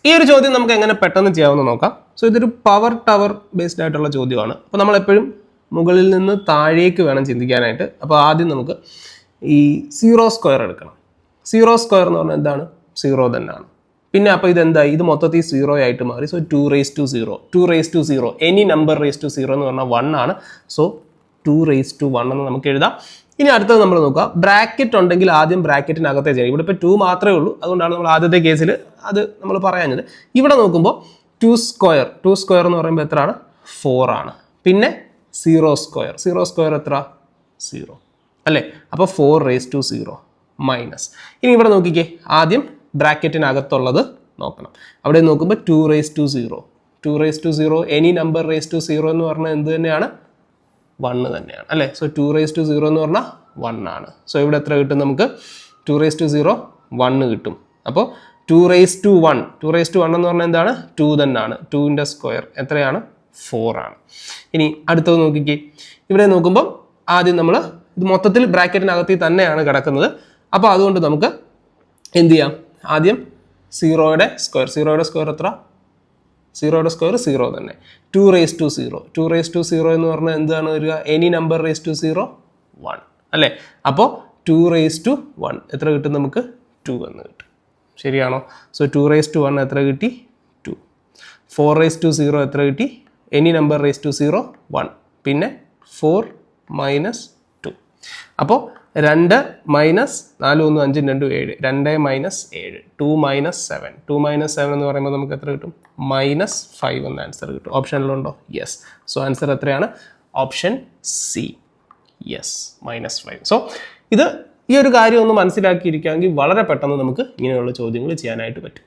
ഈ ഒരു ചോദ്യം നമുക്ക് എങ്ങനെ പെട്ടെന്ന് ചെയ്യാമെന്ന് നോക്കാം. സോ ഇതൊരു പവർ ടവർ ബേസ്ഡ് ആയിട്ടുള്ള ചോദ്യമാണ്. അപ്പോൾ നമ്മളെപ്പോഴും മുകളിൽ നിന്ന് താഴേക്ക് വേണം ചിന്തിക്കാനായിട്ട്. അപ്പോൾ ആദ്യം നമുക്ക് ഈ 0 സ്ക്വയർ എടുക്കണം. 0 സ്ക്വയർ എന്ന് പറഞ്ഞാൽ എന്താണ്? 0 തന്നെയാണ്. പിന്നെ അപ്പോൾ ഇതെന്തായി? ഇത് മൊത്തത്തിൽ 0 ആയിട്ട് മാറി. So 2 raised to 0. 2 raised to 0. Any number raised to 0 എന്ന് പറഞ്ഞാൽ 1 ആണ്. സോ 2 raised to 1 എന്ന് നമുക്ക് എഴുതാം. ഇനി അടുത്തത് നമ്മൾ നോക്കുക. ബ്രാക്കറ്റ് ഉണ്ടെങ്കിൽ ആദ്യം ബ്രാക്കറ്റിനകത്തെ ചെയ്യണം. ഇവിടെ ഇപ്പോൾ 2 മാത്രമേ ഉള്ളൂ. അതുകൊണ്ടാണ് നമ്മൾ ആദ്യത്തെ കേസിൽ അത് നമ്മൾ പറയാഞ്ഞത്. ഇവിടെ നോക്കുമ്പോൾ 2 സ്ക്വയർ എന്ന് പറയുമ്പോൾ എത്രയാണ്? 4 ആണ്. പിന്നെ 0 സ്ക്വയർ. 0 സ്ക്വയർ എത്ര? 0 അല്ലേ? അപ്പോൾ 4 raised to 0 മൈനസ്. ഇനി ഇവിടെ നോക്കിക്കേ, ആദ്യം ബ്രാക്കറ്റിനകത്തുള്ളത് നോക്കണം. അവിടെ നോക്കുമ്പോൾ 2 raised to 0. 2 raised to 0 any number raised to 0 എന്ന് പറഞ്ഞാൽ എന്ത് തന്നെയാണ്? 1 തന്നെയാണ് അല്ലേ? സോ 2 raised to 0 എന്ന് പറഞ്ഞാൽ 1 ആണ്. സോ ഇവിടെ എത്ര കിട്ടും നമുക്ക്? 2 raised to 0 1 കിട്ടും. അപ്പോൾ 2 raised to 1 എന്ന് പറഞ്ഞാൽ എന്താണ്? 2 തന്നെയാണ്. 2ൻ്റെ സ്ക്വയർ എത്രയാണ്? 4 ആണ്. ഇനി അടുത്തത് നോക്കിക്കേ, ഇവിടെ നോക്കുമ്പോൾ ആദ്യം നമ്മൾ ഇത് മൊത്തത്തിൽ ബ്രാക്കറ്റിനകത്തിൽ തന്നെയാണ് കിടക്കുന്നത്. അപ്പോൾ അതുകൊണ്ട് നമുക്ക് എന്ത് ചെയ്യാം? ആദ്യം 0യുടെ സ്ക്വയർ എത്ര? 0യുടെ സ്ക്വയർ 0 തന്നെ. 2 raised to 0. 2 raised to 0 എന്ന് പറഞ്ഞാൽ എന്താണ് വരിക? എനി നമ്പർ raised to 0 1 അല്ലേ? അപ്പോൾ 2 raised to 1 എത്ര കിട്ടും നമുക്ക്? 2 എന്ന് കിട്ടും. ശരിയാണോ? സോ 2 raised to 1 എത്ര കിട്ടി? 2. 4 raised to 0 എത്ര കിട്ടി? Any number raised to 0 1. പിന്നെ 4 minus 2. അപ്പോൾ 2 മൈനസ് 4 1 5 2 7. 2 മൈനസ് 7. 2 മൈനസ് 7. 2 മൈനസ് 7 എന്ന് പറയുമ്പോൾ നമുക്ക് എത്ര കിട്ടും? -5 എന്ന ആൻസർ കിട്ടും. ഓപ്ഷനിലുണ്ടോ? യെസ്. സോ ആൻസർ എത്രയാണ്? Option C. യെസ്, -5. സോ ഈ ഒരു കാര്യം ഒന്ന് മനസ്സിലാക്കിയിരിക്കുകയാണെങ്കിൽ വളരെ പെട്ടെന്ന് നമുക്ക് ഇങ്ങനെയുള്ള ചോദ്യങ്ങൾ ചെയ്യാനായിട്ട് പറ്റും.